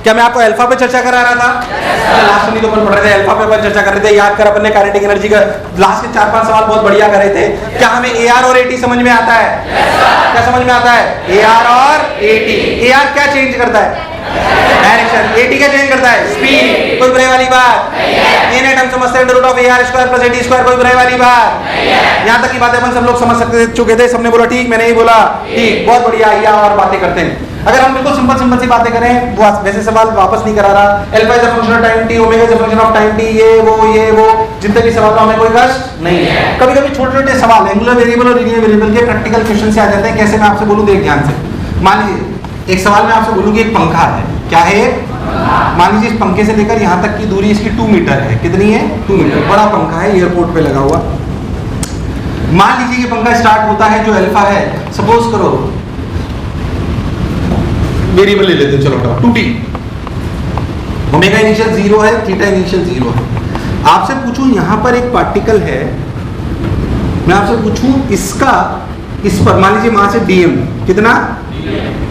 क्या मैं आपको अल्फा पे चर्चा करा रहा था? लास्ट में तो अपन पढ़ रहे थे, अल्फा पे अपन चर्चा कर रहे थे। याद कर, अपन ने काइनेटिक एनर्जी का लास्ट के 4-5 सवाल बहुत बढ़िया कर रहे थे। क्या हमें AR और AT समझ में आता है? क्या समझ में आता है? AR और AT। AR क्या चेंज करता है? डायरेक्शन। AT क्या चेंज करता है? स्पीड। कोई बुराई वाली बात? A हम समझते हैं root of AR square plus AT square. कोई बुराई वाली बात? यहाँ तक की बातें अपन सब लोग समझ चुके थे। सबने बोला ठीक, मैंने ही बोला ठीक, बहुत बढ़िया। आइए और बातें करते हैं। अगर हम बिल्कुल सिंपल सी बातें करें, वैसे सवाल वापस नहीं करा रहा। Alpha is a function of time T, omega is a function of time T, ये वो जितने भी सवाल हमें कोई कष्ट नहीं है। कभी कभी छोटे-छोटे सवाल एंगुलर वेरिएबल और लीनियर वेरिएबल के प्रैक्टिकल क्वेश्चन से आ जाते हैं। कैसे, मैं आपसे बोलूं, देख ध्यान से। मान लीजिए एक सवाल मैं आपसे बोलूं कि एक पंखा है। क्या है? मान लीजिए इस पंखे से लेकर यहाँ तक की दूरी इसकी 2 मीटर है। कितनी है? 2 मीटर। बड़ा पंखा है, एयरपोर्ट पे लगा हुआ। मान लीजिए कि पंखा स्टार्ट होता है, जो अल्फा है, सपोज करो वेरिएबल ले लेते हैं, चलो 2t। ओमेगा इनिशियल 0 है, थीटा इनिशियल 0 है। आपसे पूछूं यहाँ पर एक पार्टिकल है, मैं आपसे पूछूं इसका, इस पर मान लीजिए वहां से dm कितना,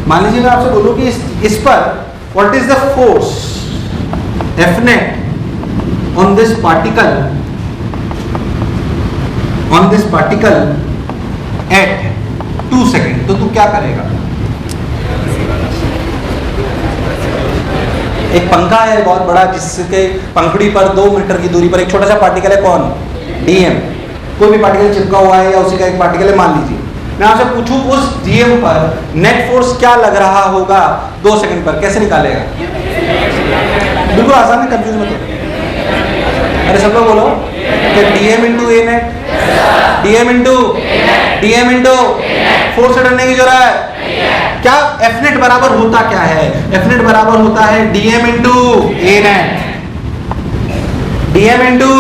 मान लीजिए मैं आपसे बोलूं कि इस पर what is the force F net on this particle at 2 second, तो तू क्या करेगा? एक पंखा है बहुत बड़ा, जिसके पंखुड़ी पर 2 मीटर की दूरी पर एक छोटा सा पार्टिकल है। कौन? dm। कोई भी पार्टिकल चिपका हुआ है या उसी का एक पार्टिकल है, मान लीजिए। मैं आपसे पूछूं उस dm पर नेट फोर्स क्या लग रहा होगा 2 सेकंड पर, कैसे निकालेगा? बिल्कुल आसान है, कंफ्यूज मत हो। अरे सब लोग बोलो कि dm into a net, dm into force से डरने की जरूरत क्या? F नेट बराबर होता क्या है? F नेट बराबर होता है dm into a net. dm into,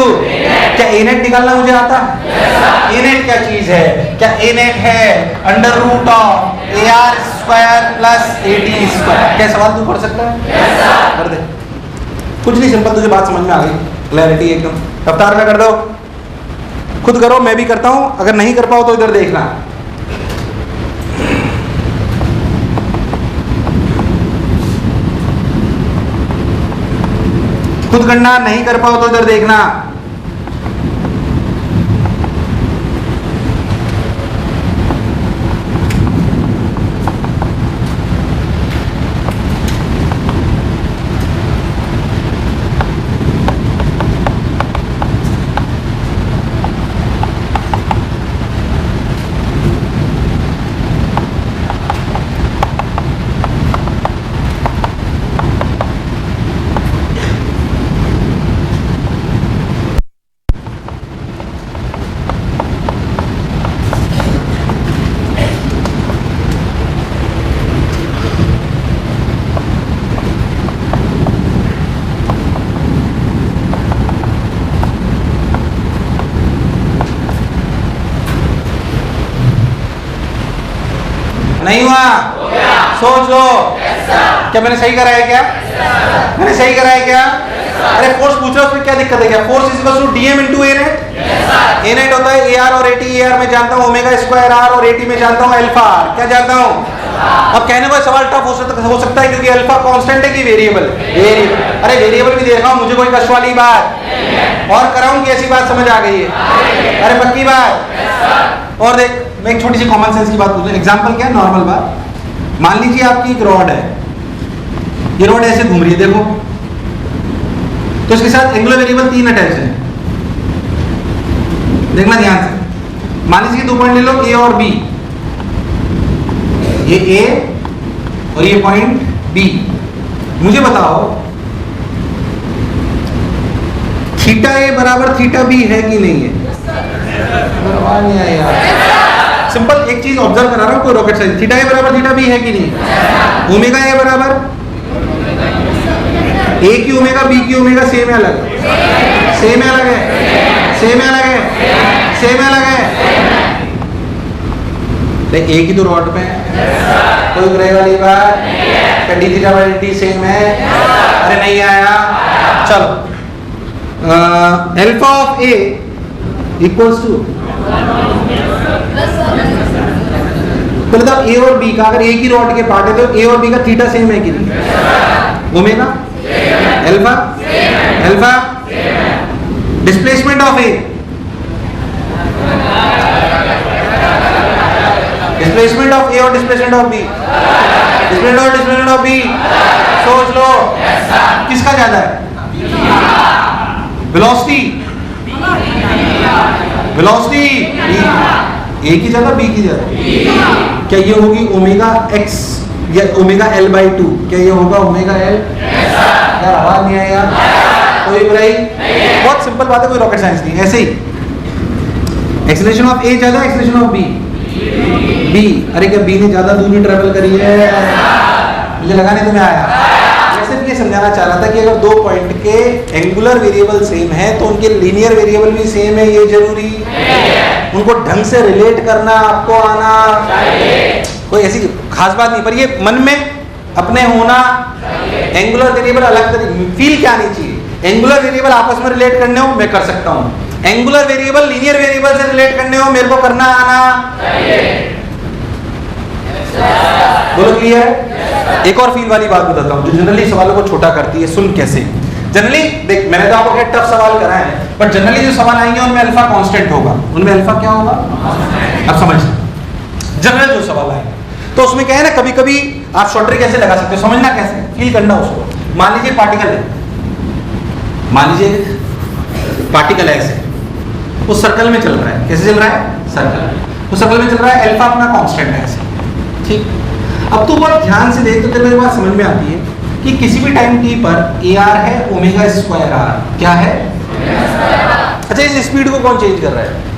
क्या a नेट निकालना मुझे आता? a नेट क्या चीज है? क्या a नेट है under root of AR square plus AT square. क्या सवाल तू पढ़ सकता है? कर दे, कुछ नहीं, सिंपल, तुझे बात समझ में आ गई, क्लैरिटी एकदम। रफ्तार में कर दो, खुद करो, मैं भी करता हूं। अगर नहीं कर पाओ तो इधर देखना। खुद करना, नहीं कर पाओ तो इधर देखना। नहीं हुआ? सोच लो। क्या मैंने सही करा है? क्या मैंने सही करा है? क्या? अरे फोर्स पूछ रहा है, उसमें क्या दिक्कत है? क्या force is equal to dm into a net. a net होता है AR और AT। AR में जानता हूँ ओमेगा स्क्वायर R और AT में जानता हूँ अल्फा। क्या जानता हूँ? अब कहने को सवाल टफ हो सकता है क्योंकि अल्फा कांस्टेंट है कि वेरिएबल। अरे वेरिएबल भी देखा हूँ, मुझे कोई कष्ट वाली बात और कराऊं कि ऐसी बात समझ आ गई है? अरे पक्की बात। और देख, मैं एक छोटी सी कॉमन सेंस की बात पूछूं। एग्जांपल क्या है? नॉर्मल बात। मान लीजिए आपकी एक रॉड है, ये रॉड ऐसे घूम रही है, देखो, तो इसके साथ एंगुलर वेरिएबल 3 अटैच है। देखना ध्यान से। मान लीजिए 2 पॉइंट ले लो, A और B। ये A और ये पॉइंट B। मुझे बताओ थीटा A बराबर थीटा B है कि नहीं है? नहीं है यार। सिंपल एक चीज ऑब्जर्व करा रहा हूं, कोई रॉकेट साइंस। थीटा A बराबर थीटा B है कि नहीं? ओमेगा A बराबर A की ओमेगा B की ओमेगा सेम है अलग? सेम है अलग है? सेम है अलग है? सेम है अलग है? A की तो रॉड पे है, कोई बुराई वाली बात? D theta by D same है? अरे नहीं आया। चलो, alpha of A equals to, पहले तो A और B का, अगर A की रॉड के पार्ट है तो A और B का थीटा सेम है कि नहीं? Omega alpha alpha displacement of A displacement of A और displacement of B displacement of B सोच लो किसका ज्यादा है वेलोसिटी ए की ज्यादा बी की ज्यादा क्या ये होगी ओमेगा एक्स या ओमेगा एल बाई 2 क्या ये होगा ओमेगा एल यार आवाज नहीं आया कोई बुराई बहुत सिंपल बात है कोई रॉकेट साइंस नहीं ऐसे ही एक्सेलरेशन ऑफ ए ज्यादा एक्सेलरेशन ऑफ बी अरे क्या बी ने ज्यादा दूरी ट्रेवल करी है मुझे लगा नहीं तुम्हें आया वैसे भी ये समझाना चाह रहा था कि अगर दो पॉइंट के एंगुलर वेरिएबल सेम है तो उनके लीनियर वेरिएबल भी सेम है ये जरूरी उनको ढंग से रिलेट करना आपको आना कोई ऐसी खास बात नहीं पर ये मन में अपने होना एंगुलर वेरिएबल अलग तरीके फील क्या नहीं चाहिए एंगुलर वेरिएबल आपस में रिलेट करने हो मैं कर सकता हूँ एंगुलर वेरिएबल लीनियर वेरिएबल से रिलेट करने हो मेरे को करना आना बोलो क्लियर एक और फील वाली बात बताता हूँ जो जनरली सवालों को छोटा करती है सुन कैसे जनरली देख मैंने तो आपको टफ सवाल कराए हैं पर जनरली जो सवाल आएंगे उनमें अल्फा कांस्टेंट होगा उनमें अल्फा क्या होगा अब समझ जनरल जो सवाल आएंगे तो उसमें क्या है ना कभी कभी आप शॉर्ट ट्रिक कैसे लगा सकते हो समझना कैसे फील करना उसको मान लीजिए पार्टिकल है मान लीजिए पार्टिकल है ऐसे वो सर्कल में चल रहा है कैसे चल रहा है सर्कल वो सर्कल में चल रहा है अल्फा अपना कांस्टेंट है ऐसे ठीक अब तू बहुत ध्यान से देख तो तेरे को बात समझ में आती है कि किसी भी टाइम टी पर ए आर है ओमेगा स्क्वायर आर क्या है अच्छा इस स्पीड को कौन चेंज कर रहा है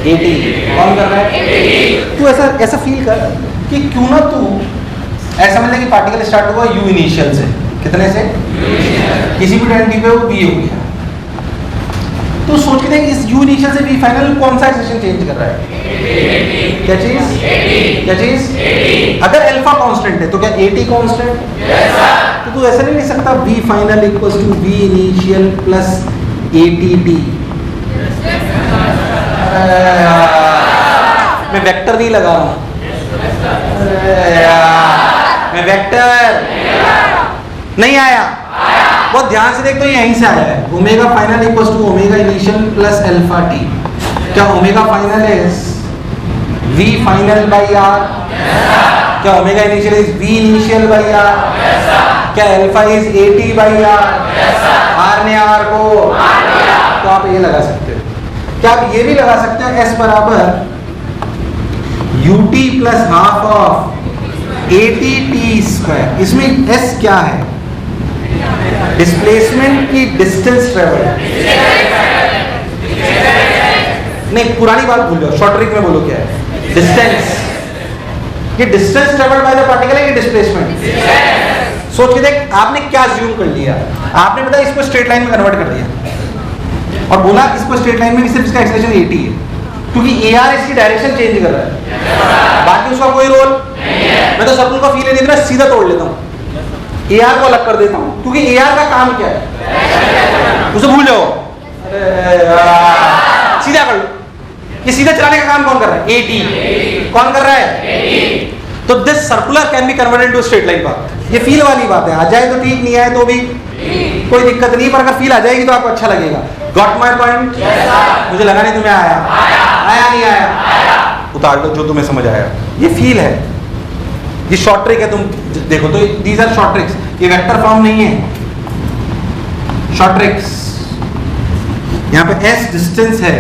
एटी कौन कर रहा है तू ऐसा फील कर कि क्यों ना तू ऐसा समझ ले कि पार्टिकल स्टार्ट हुआ यू इनिशियल से कितने से किसी भी टाइम टी पे वो बी हो गया तो सोच के देख इस यू इनिशियल से बी फाइनल कौन सा एक्सप्रेशन चेंज कर रहा है क्या चीज अगर अल्फा कांस्टेंट है तो क्या एटी कांस्टेंट तो तू ऐसा नहीं लिख सकता B final equals to B initial plus A T T मैं वेक्टर नहीं लगा रहा हूं मैं वेक्टर नहीं आया बहुत ध्यान से देख तो ये यहीं से आया है omega final equals to omega initial plus alpha T क्या omega final is V final by R क्या omega initial is V initial by R क्या alpha is AT by R ने आर को तो आप ये लगा सकते हो क्या आप ये भी लगा सकते हो एस बराबर UT plus half of eighty T square इसमें एस क्या है डिस्प्लेसमेंट की डिस्टेंस ट्रेवल नहीं पुरानी बात भूल जाओ शॉर्ट ट्रिक में बोलो क्या है डिस्टेंस ये distance travelled by the particle है कि डिस्प्लेसमेंट सोच के देख आपने क्या ज्यूम कर लिया आपने बताया इसको स्ट्रेट लाइन में कन्वर्ट कर दिया और बोला इसको स्ट्रेट लाइन में सिर्फ इसका एक्सेलरेशन 80 है क्योंकि ए आर इसकी डायरेक्शन चेंज कर रहा है बाकी उसका कोई रोल मैं तो सर्कल का फील नहीं देता सीधा तोड़ लेता हूँ ए आर को अलग कर देता हूँ क्योंकि ए आर का काम क्या है उसे भूल जाओ सीधा कर लो ये सीधा चलाने का काम कौन कर रहा है एटी कौन कर रहा है तो this circular can be converted to straight line path ये फील वाली बात है आ जाए तो ठीक नहीं आए तो भी कोई दिक्कत नहीं पर अगर फील आ जाएगी तो आपको अच्छा लगेगा गॉट माय पॉइंट मुझे लगा नहीं तुम्हें आया नहीं आया उतार लो जो तुम्हें समझ आया ये फील है ये शॉर्ट ट्रिक है तुम देखो तो दीज आर शॉर्ट ट्रिक्स ये वेक्टर फॉर्म नहीं है शॉर्ट ट्रिक्स यहाँ पे एस डिस्टेंस है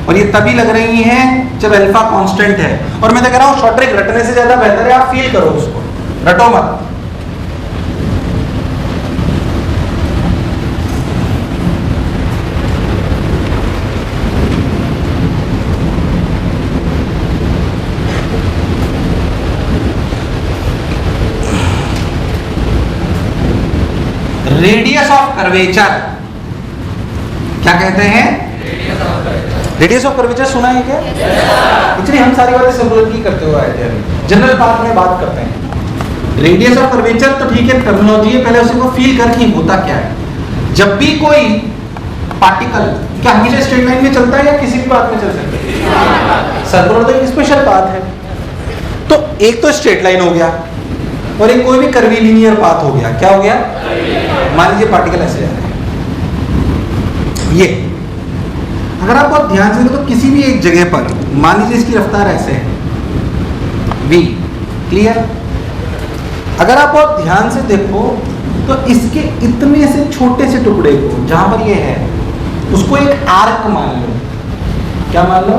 और ये तभी लग रही हैं जब अल्फा कांस्टेंट है और मैं तो कह रहा हूँ शॉर्ट ट्रिक रटने से ज्यादा बेहतर है आप फील करो उसको रटो मत रेडियस ऑफ कर्वेचर क्या कहते हैं रेडियस ऑफ कर्वेचर सुना है क्या एक्चुअली हम सारी बातें सिंपल करते हुए आए थे जनरल बात में बात करते हैं रेडियस ऑफ कर्वेचर तो ठीक है टर्मिनोलॉजी है पहले उसे को फील करके होता क्या है जब भी कोई पार्टिकल क्या हमेशा स्ट्रेट लाइन में चलता है या किसी भी बात में चल सकता है सर्कुलर तो एक स्पेशल बात है तो एक तो स्ट्रेट लाइन हो गया और एक कोई भी कर्वीलिनियर पाथ हो गया, क्या हो गया? मान लीजिए पार्टिकल ऐसे जा रहे हैं, ये अगर आप बहुत ध्यान से देखो तो किसी भी एक जगह पर मान लीजिए इसकी रफ्तार ऐसे है v, क्लियर? अगर आप बहुत ध्यान से देखो तो इसके इतने से छोटे से टुकड़े को जहां पर ये है उसको एक आर्क मान लो। क्या मान लो?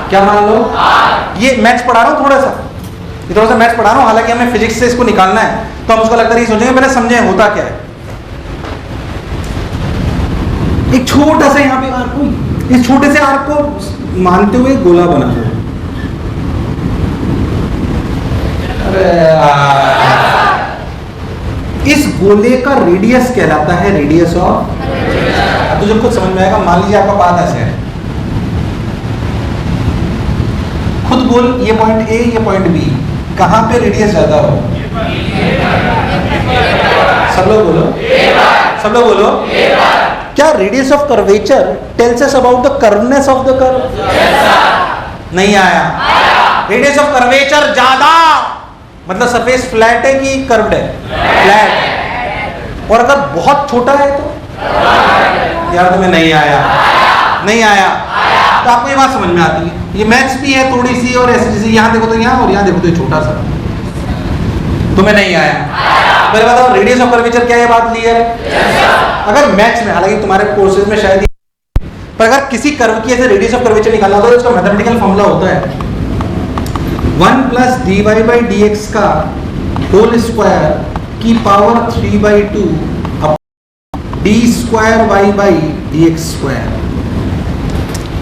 क्या मान लो? ये मैथ्स पढ़ा रहा हूँ थोड़ा सा, ये थोड़ा सा मैथ्स पढ़ा रहा हूँ, हालांकि हमें फिजिक्स से इसको निकालना है तो हम उसको लगता है सोचेंगे पहले समझे होता क्या है। एक छोटा सा यहाँ पे आर्क हुई, इस छोटे से आर्क को मानते हुए गोला बना दो। इस गोले का रेडियस कहलाता है रेडियस ऑफ, तुझे खुद समझ में आएगा। मान लीजिए आपका पाथ ऐसे है, खुद बोल, ये पॉइंट ए, ये पॉइंट बी, कहां पे रेडियस ज्यादा हो? सब लोग बोलो, सब लोग बोलो। क्या radius of curvature tells us about the curveness of the curve? नहीं आया। रेडियस ऑफ कर्वेचर ज्यादा मतलब सरफेस फ्लैट है कि कर्व्ड है? फ्लैट। और अगर बहुत छोटा है तो? यार तुम्हें नहीं आया, नहीं आया। तो आपको ये बात समझ में आती है, ये मैथ्स भी है थोड़ी सी, और ऐसी जैसे यहाँ देखो तो यहाँ, और यहाँ देखो तो ये छोटा सा। तुम्हें नहीं आया? मेरे बताओ रेडियस ऑफ कर्वेचर क्या है? बात क्लियर है? अगर मैथ्स में, हालांकि तुम्हारे कोर्सेज में शायद, पर अगर किसी कर्व की ऐसे रेडियस ऑफ कर्वेचर निकालना होता है तो उसका मैथमेटिकल फॉर्मूला होता है 1 + dy/dx का होल स्क्वायर की power 3/2 d²y/dx²।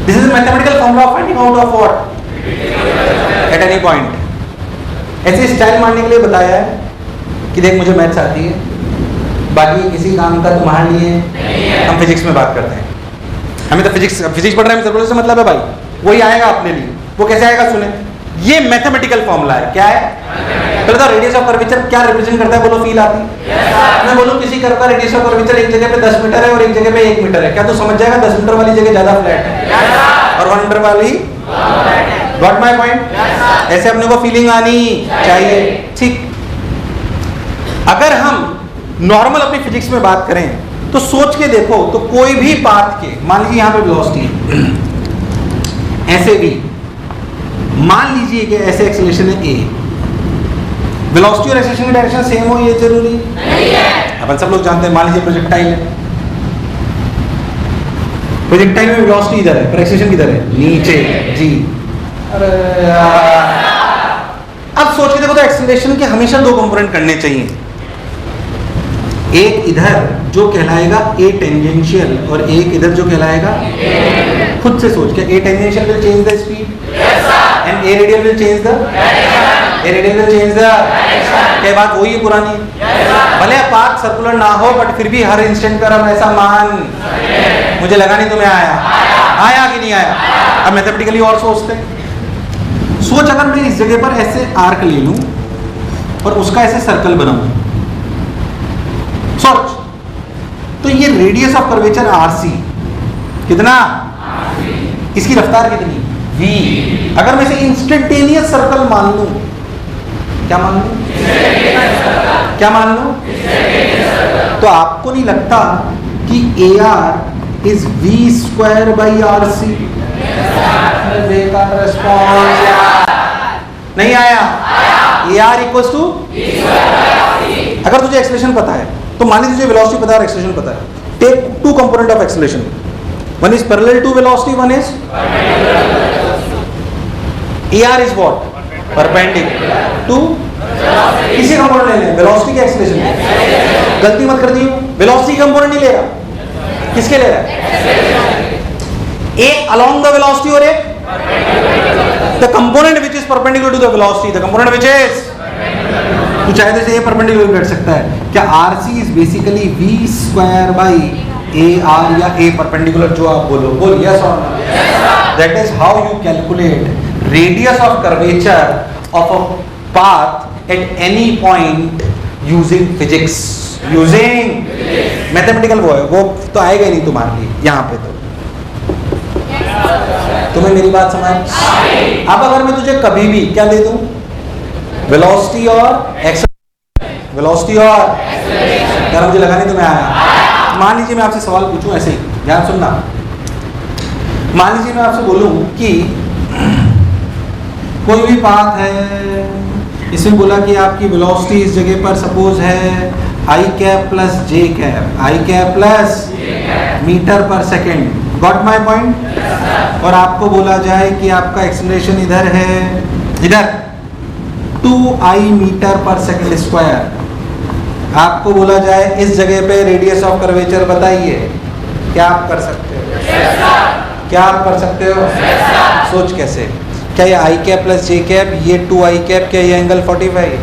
This is a mathematical formula of finding out of what? At any point. ऐसे स्टाइल मारने के लिए बताया है कि देख मुझे मैथ्स आती है, बाकी किसी काम का तुम्हारे लिए हम फिजिक्स में बात करते हैं। हमें तो फिजिक्स पढ़ रहे हैं, सर्कुलर से मतलब है भाई, वही आएगा अपने लिए। वो कैसे आएगा सुने, ये मैथमेटिकल फॉर्मूला है। क्या है? पहले तो रेडियस ऑफ कर्वेचर क्या रिप्रेजेंट करता है बोलो, फील आती है? मैं बोलूं किसी कर्व का रेडियस ऑफ कर्वेचर एक जगह पे 10 मीटर है और एक जगह पे 1 मीटर है, क्या तू समझ जाएगा 10 मीटर वाली जगह ज्यादा फ्लैट है और 1 मीटर वाली? Got my point? ऐसे अपने को फीलिंग आनी चाहिए, ठीक? अगर हम नॉर्मल अपनी फिजिक्स में बात करें तो सोच के देखो, तो कोई भी पाथ के, मान लीजिए यहाँ पे वेलोसिटी है, ऐसे भी मान लीजिए कि ऐसे एक्सेलरेशन है a, वेलोसिटी और एक्सेलरेशन की डायरेक्शन सेम हो, ये जरूरी नहीं है। अपन सब लोग जानते हैं, मान लीजिए प्रोजेक्टाइल है, प्रोजेक्टाइल में वेलोसिटी इधर है पर एक्सेलरेशन किधर है? नीचे जी। अरे अब सोच के देखो तो एक्सेलरेशन के हमेशा 2 कंपोनेंट करने चाहिए, एक इधर जो कहलाएगा a टेंजेंशियल और एक इधर जो कहलाएगा, खुद से सोच के, a tangential will change the speed and a radial will change the, a radial will change the, क्या बात वही है पुरानी? भले पाथ सर्कुलर ना हो बट फिर भी हर इंस्टेंट पर हम ऐसा मान, मुझे लगा नहीं तुम्हें आया, आया कि नहीं आया? अब मैथमेटिकली और सोचते हैं, सोच अगर मैं इस जगह पर ऐसे आर्क ले लूं और उसका ऐसे सर्कल बनाऊं, सोच, तो ये रेडियस ऑफ कर्वेचर RC कितना? इसकी रफ्तार कितनी? v। अगर मैं इसे इंस्टेंटेनियस सर्कल मान लूं, क्या मान लूं? क्या मान लूं? तो आपको नहीं लगता कि AR इज v²/RC? बेकार रेस्पॉन्स, नहीं आया। AR इक्वल्स टू, अगर तुझे एक्सेलरेशन पता है तो मान लीजिए तुझे वेलोसिटी पता है और एक्सेलरेशन पता है, take 2 component of acceleration, one is parallel to velocity, one is AR is what? Perpendicular to किसी कंपोनेंट ले लें, वेलोसिटी के एक्सेलरेशन। गलती मत कर दियो, वेलोसिटी कंपोनेंट नहीं ले रहा, किसके ले रहा है? एक along the velocity और एक the component which is perpendicular to the velocity, the component which is, तो चाहे तो ये परपेंडिकुलर कर सकता है। क्या RC इज बेसिकली v²/AR या A परपेंडिकुलर, जो आप बोलो, बोल यस और no. That is how you calculate radius of curvature of a path at any point using physics, using mathematical. वो तो आएगा ही नहीं तुम्हारे लिए यहाँ पे। तो तुम्हें मेरी बात समझ? अब अगर मैं तुझे कभी भी क्या दे दूं, वेलोसिटी और एक्सेलरेशन वेलोसिटी और यार मुझे लगा नहीं तुम्हें आया। मान लीजिए मैं आपसे सवाल पूछूं ऐसे ही, ध्यान सुनना। मान लीजिए मैं आपसे बोलूं कि कोई भी पाथ है, इसमें बोला कि आपकी वेलोसिटी इस जगह पर सपोज है आई कैप प्लस जे कैप, आई कैप प्लस मीटर पर सेकेंड। Got my point. और आपको बोला जाए कि आपका एक्सेलरेशन इधर है, इधर 2i मीटर पर सेकेंड स्क्वायर। आपको बोला जाए इस जगह पे रेडियस ऑफ कर्वेचर बताइए, क्या आप कर सकते हो? क्या आप कर सकते हो? सोच कैसे? क्या ये आई कैप प्लस जे कैप, ये 2i कैप, क्या ये एंगल 45?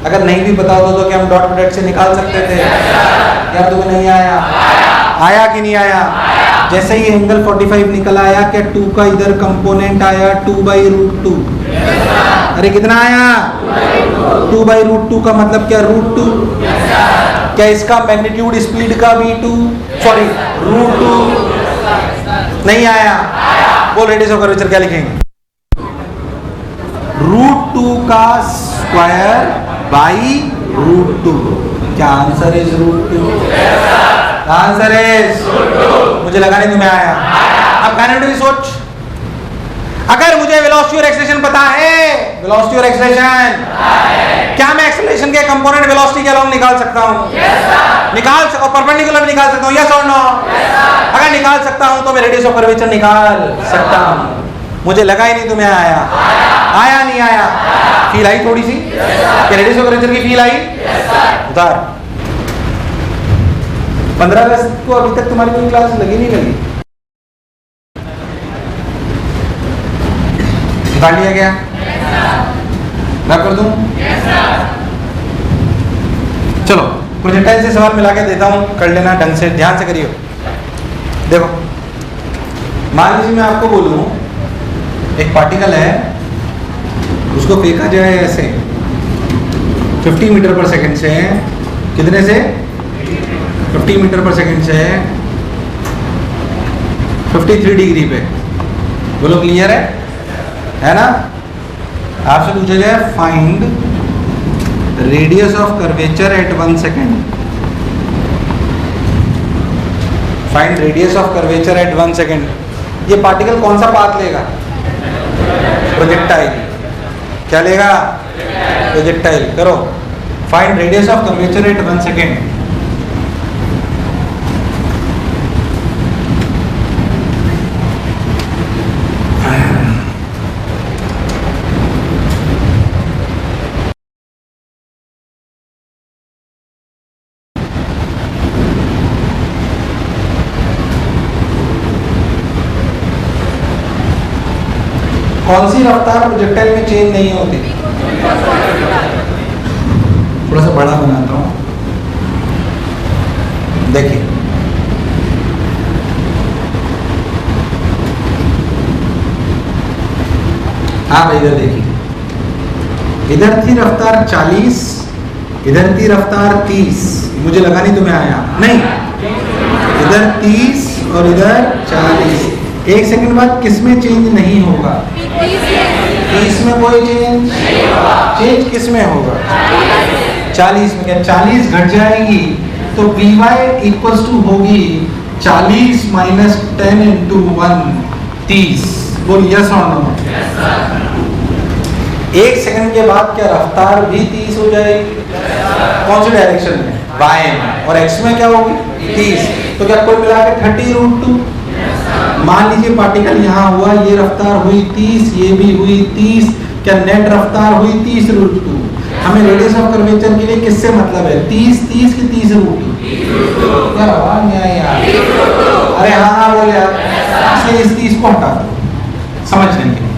अगर नहीं भी पता होता तो क्या हम डॉट प्रोडक्ट से निकाल सकते थे? या तुम्हें नहीं आया? आया कि नहीं आया? जैसे ही एंगल 45 निकल आया, क्या 2 का इधर कंपोनेंट आया 2/√2? अरे कितना आया? 2/√2 का मतलब क्या? √2। क्या इसका मैग्नीट्यूड स्पीड का v2 सॉरी √2 नहीं आया? बोल रेडियस ऑफ कर्वेचर क्या लिखेंगे? √2 का स्क्वायर बाई √2। क्या आंसर इज √2? आंसर इज मुझे लगा नहीं तुम्हें आया। अब काइनेमेटिक सोच, अगर मुझे वेलोसिटी और एक्सेलरेशन पता है, वेलोसिटी और एक्सेलरेशन, क्या मैं एक्सेलरेशन के कंपोनेंट वेलोसिटी के अलोंग निकाल सकता हूँ? निकाल सकता हूँ, परपेंडिकुलर भी निकाल सकता हूँ, यस और नो? अगर निकाल सकता हूँ तो मैं रेडियस ऑफ कर्वेचर निकाल सकता हूँ। मुझे लगा ही नहीं तुम्हें आया। आया नहीं आया? फील आई थोड़ी सी? क्या रेडियस ऑफ कर्वेचर की फील आई? उतार। 15 अगस्त को अभी तक तुम्हारी कोई क्लास लगी नहीं लगी? निकाल लिया गया? मैं कर दूं? चलो प्रोजेक्टाइल से सवाल मिला के देता हूं, कर लेना ढंग से, ध्यान से करियो। देखो मान लीजिए मैं आपको बोलूं एक पार्टिकल है, उसको फेंका जाए ऐसे 50 मीटर पर सेकंड से, कितने से? 50 मीटर पर सेकंड से 53 डिग्री पे। बोलो क्लियर है ना? आपसे पूछा जाए find radius of curvature eight 1 second. Find radius of curvature eight 1 second. ये पार्टिकल कौन सा पाथ लेगा? प्रोजेक्टाइल। क्या लेगा? प्रोजेक्टाइल। करो find radius of curvature eight 1 second. कौन सी रफ्तार प्रोजेक्टाइल में चेंज नहीं होती? थोड़ा सा बड़ा बनाता हूं, देखिए। आप इधर देखिए, इधर थी रफ्तार 40, इधर थी रफ्तार 30। मुझे लगा नहीं तुम्हें आया? नहीं, इधर 30 और इधर 40। एक सेकंड बाद किस में चेंज नहीं होगा? 30 में कोई चेंज? चेंज किस में होगा? 40 में। क्या 40 घट जाएगी तो Vy इक्वल्स टू होगी 40 माइनस 10 इंटू 1 30। बोल यस और नो? एक सेकंड के बाद क्या रफ्तार भी 30 हो जाएगी? कौन सी डायरेक्शन में? बाएं में। और x में क्या होगी? 30। तो क्या कुल मिला के 30√2? मान लीजिए पार्टिकल यहाँ हुआ, ये रफ्तार हुई 30, ये भी हुई 30। क्या नेट रफ्तार हुई 30√2? हमें रेडियस ऑफ कर्वेचर के लिए किससे मतलब है? 30 30 की 30√2। यार आवाज नहीं आई यार। अरे हाँ बोले यार, इसलिए इस 30 को हटा दो समझने के लिए।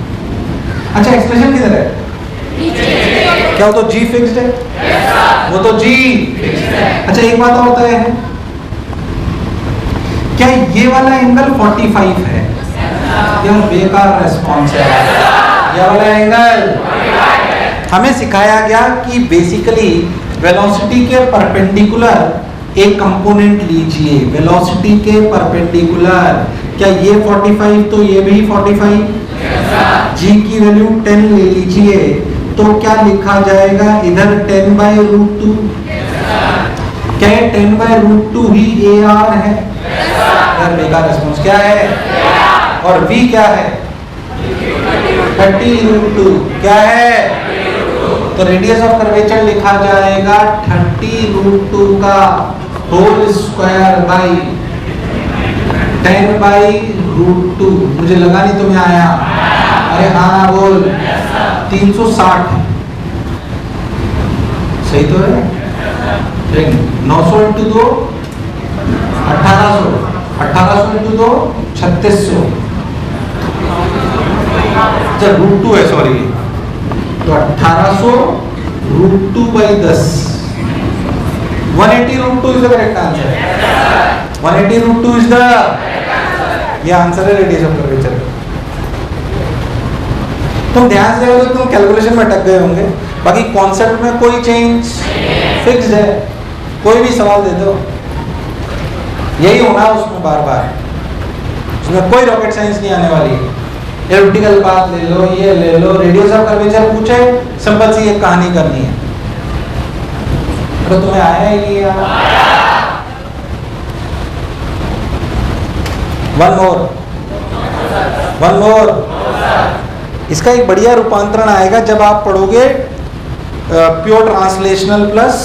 अच्छा एक्सप्रेशन किधर है? क्या वो तो G फिक्स्ड है? वो तो G फिक्स्ड है। अच्छा एक बात और होता है, क्या ये वाला एंगल 45 है? क्या बेकार रेस्पॉन्स है? ये वाला एंगल हमें सिखाया गया कि बेसिकली वेलोसिटी के परपेंडिकुलर एक कंपोनेंट लीजिए, वेलोसिटी के परपेंडिकुलर। क्या ये 45 तो ये भी 45? G की वैल्यू 10 ले लीजिए तो क्या लिखा जाएगा इधर 10/√2? क्या 10/√2 ही AR है? बेकार रिस्पॉन्स क्या है? और V क्या है? 30√2 क्या है? तो रेडियस ऑफ कर्वेचर लिखा जाएगा 30√2 का होल स्क्वायर बाई 10/√2। मुझे लगा नहीं तुम्हें आया। अरे हाँ बोल। 360 सही तो है। 900 × 2 1800, 1800 × 2 3600। अच्छा √2 है, सॉरी। तो 1800 √2/10 180√2 is the correct answer. 180√2 is the, ये आंसर है रेडियस ऑफ कर्वेचर। तुम ध्यान से देखो तो तुम कैलकुलेशन में अटक गए होंगे, बाकी कॉन्सेप्ट में कोई चेंज फिक्स्ड है। कोई भी सवाल दे दो यही होना है उसमें बार बार, उसमें कोई रॉकेट साइंस नहीं आने वाली है। एलिप्टिकल पाथ ले लो, ये ले लो, रेडियस ऑफ कर्वेचर पूछे, सिंपल सी एक कहानी करनी है। तो तुम्हें आया ही नहीं यार। One more. इसका एक बढ़िया रूपांतरण आएगा जब आप पढ़ोगे प्योर ट्रांसलेशनल प्लस।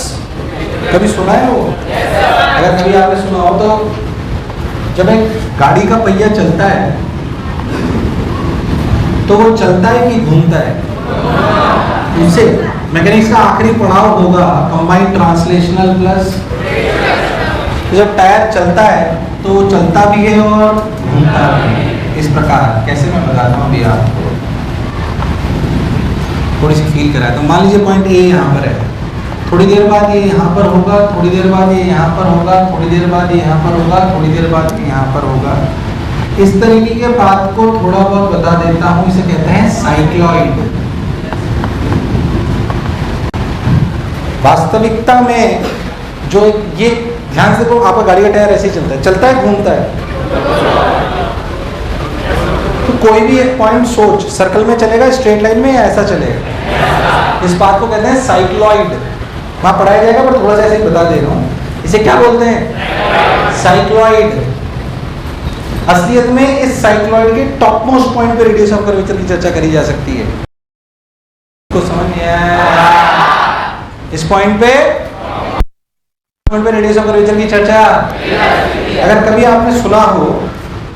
कभी सुना है वो? अगर कभी आपने सुना हो तो, जब एक गाड़ी का पहिया चलता है तो वो चलता है कि घूमता है? उससे मैकेनिक्स का आखिरी पड़ाव होगा कंबाइंड ट्रांसलेशनल प्लस। तो जब टायर चलता है तो वो चलता भी है और घूमता भी है। इस प्रकार कैसे मैं बताता हूँ अभी आपको, थोड़ी सी फील कराया। तो मान लीजिए पॉइंट ए यहाँ पर है, थोड़ी देर बाद ये यहाँ पर होगा, थोड़ी देर बाद ये यहाँ पर होगा, थोड़ी देर बाद ये यहाँ पर होगा, थोड़ी देर बाद ये यहाँ पर होगा। इस तरीके के बात को थोड़ा बहुत बता देता हूँ, इसे कहते हैं साइक्लॉइड। वास्तविकता में जो ये ध्यान से, तो आपका गाड़ी का टायर ऐसे ही चलता है घूमता है। तो कोई भी एक पॉइंट सोच, सर्कल में चलेगा, स्ट्रेट लाइन में, या ऐसा चलेगा। इस बात को कहते हैं साइक्लॉइड। वहां पढ़ाया जाएगा पर थोड़ा सा ऐसे ही बता दे रहा हूँ। इसे क्या बोलते हैं? साइक्लॉइड। असलियत में इस साइक्लॉइड के टॉप मोस्ट पॉइंट पे रेडियस ऑफ कर्वेचर की चर्चा करी जा सकती है। तो समझ नहीं आया? इस पॉइंट पे रेडियस ऑफ कर्वेचर की चर्चा, अगर कभी आपने सुना हो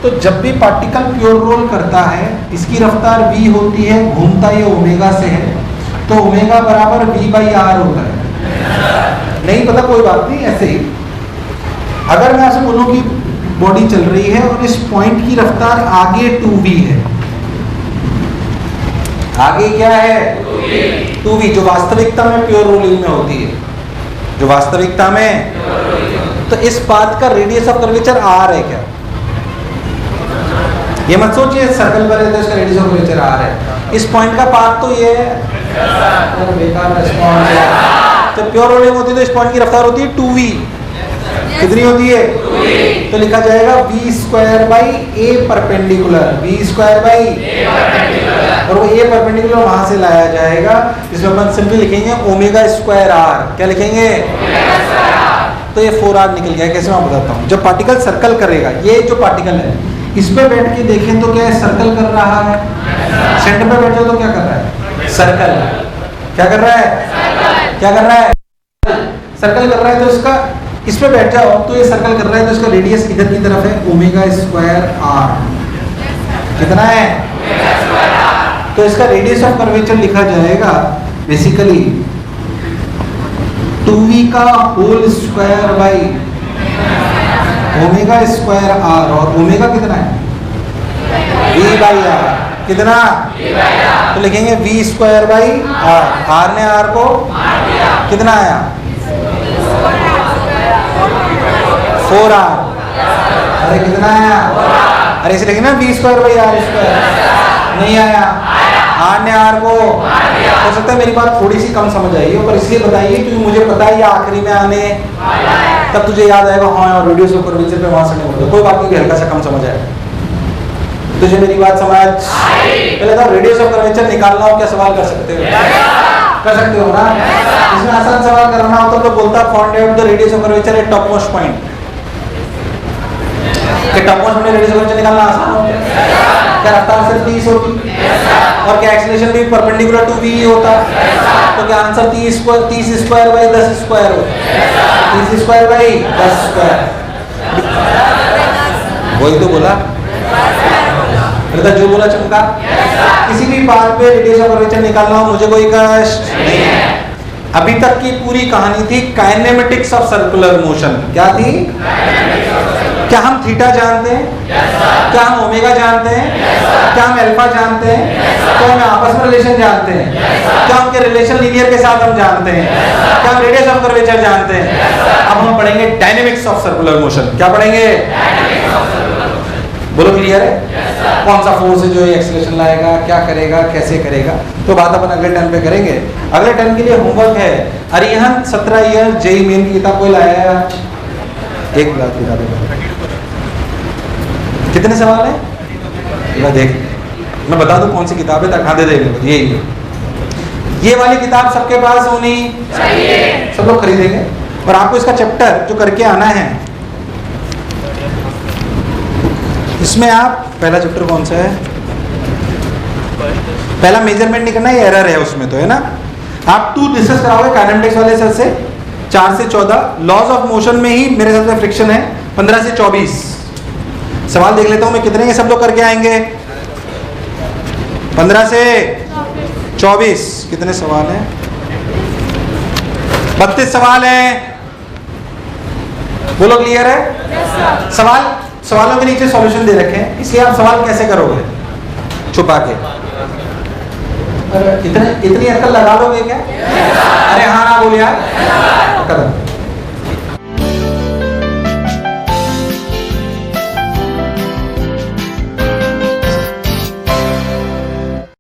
तो जब भी पार्टिकल प्योर रोल करता है, इसकी रफ्तार v होती है, घूमता ये ओमेगा से है, तो ओमेगा बराबर v/r होता है। नहीं पता कोई बात नहीं, ऐसे ही अगर मैं आपसे बोलूं कि बॉडी चल रही है और इस पॉइंट की रफ्तार आगे 2v है, आगे क्या है? 2v, जो वास्तविकता में प्योर रोलिंग में होती है, जो वास्तविकता में। तो इस बात का रेडियस ऑफ कर्वेचर r है क्या? ये मत सोचिए सर्कल पर है तो इसका रेडियस ऑफ कर्वेचर r है। इस पॉइंट का पाथ तो ये है, बेकार रिस्पॉन्स है। तो प्योर रोलिंग होती है तो इस पॉइंट की रफ्तार होती है 2v। कितनी होती है? 2v। तो लिखा जाएगा v²/a परपेंडिकुलर, v²/a परपेंडिकुलर, और वो a परपेंडिकुलर वहां से लाया जाएगा, इसमें अपन सिंपली लिखेंगे ω²r। क्या लिखेंगे? तो ये 4r निकल गया। कैसे मैं बताता हूँ। जब पार्टिकल सर्कल करेगा, ये जो पार्टिकल है इस पे बैठ के देखें तो क्या सर्कल कर रहा है? सेंटर पे बैठ जाओ तो क्या कर रहा है? सर्कल। क्या कर रहा है? क्या कर रहा है? सर्कल कर रहा है। तो इसका, इस पे बैठ जाओ तो ये सर्कल कर रहा है, तो इसका रेडियस इधर की तरफ है ω²r। कितना है? तो इसका रेडियस ऑफ कर्वेचर लिखा जाएगा बेसिकली 2v का होल स्क्वायर बाई ω²r। और ओमेगा कितना है? v/r। कितना? तो लिखेंगे v²/r। r ने r को कितना आया? 4r। अरे कितना आया? अरे इसे लिखेंगे ना v²/r²। नहीं आया। r ने r को, हो सकता है मेरी बात थोड़ी सी कम समझ आई हो, पर इसलिए बताइए क्योंकि मुझे पता है ये आखिरी में आने, तब तुझे याद आएगा हाँ और रेडियस ऑफ कर्वेचर पे वहां से नहीं बोलते। कोई बात नहीं, हल्का सा कम समझ आया। तुझे मेरी बात समझ पहले तो रेडियस ऑफ कर्वेचर निकालना हो, क्या सवाल कर सकते हो? कर सकते हो ना? इसमें आसान सवाल करना हो तो बोलता find out the radius of curvature at top most point. कि top most point radius of curvature निकालना आसान हो? क्या रफ्तार सिर्फ 30 होती और क्या एक्सीलरेशन भी परपेंडिकुलर टू v होता? तो क्या आंसर 30 स्क्वायर बाई 10 स्क्वायर होता? 30 स्क्वायर बाई 10 स्क्वायर। वही तो बोला, जो बोला चमका। किसी भी पाथ पे रेडियस ऑफ कर्वेचर निकालना हो, मुझे कोई कष्ट नहीं है। अभी तक की पूरी कहानी थी काइनेमेटिक्स ऑफ सर्कुलर मोशन। क्या थी? क्या हम थीटा जानते हैं? क्या हम ओमेगा जानते हैं? क्या हम अल्फा जानते हैं? क्या हम आपस में रिलेशन जानते हैं? क्या उनके रिलेशन लीनियर के साथ हम जानते हैं? क्या हम रेडियस ऑफ कर्वेचर जानते हैं? अब हम पढ़ेंगे डायनेमिक्स ऑफ सर्कुलर मोशन। क्या पढ़ेंगे? बोलो, क्लियर है? कौन सा फोर्स है जो ये एक्सीलरेशन लाएगा, क्या करेगा, कैसे करेगा? तो बात अपन अगले टर्म पे करेंगे। अगले टर्म के लिए होमवर्क है अरिहंत 17 ईयर जेई मेन की किताब कोई लाया है? एक बात किताब कितने सवाल है? मैं देख, मैं बता दूं कौन सी किताब है, तक दे देंगे। ये वाली किताब सबके पास होनी चाहिए, सब लोग खरीदेंगे। और आपको इसका चैप्टर जो करके आना है, इसमें आप पहला चैप्टर कौन सा है? पहला मेजरमेंट नहीं करना, ये एरर है उसमें तो, है ना? आप 2 डिस्कस कराओगे काइनेमेटिक्स वाले सर से, 4 से 14। लॉज ऑफ मोशन में ही मेरे साथ में फ्रिक्शन है, 15 से 24 सवाल देख लेता हूं मैं कितने, ये सब लोग करके आएंगे। 15 से 24 कितने सवाल हैं? 32 सवाल हैं। बोलो, क्लियर है? सवालों के नीचे सॉल्यूशन दे रखे हैं, इसलिए आप सवाल कैसे करोगे? छुपा के। इतनी अक्ल लगा लोगे क्या? अरे हाँ ना बोलिए यार।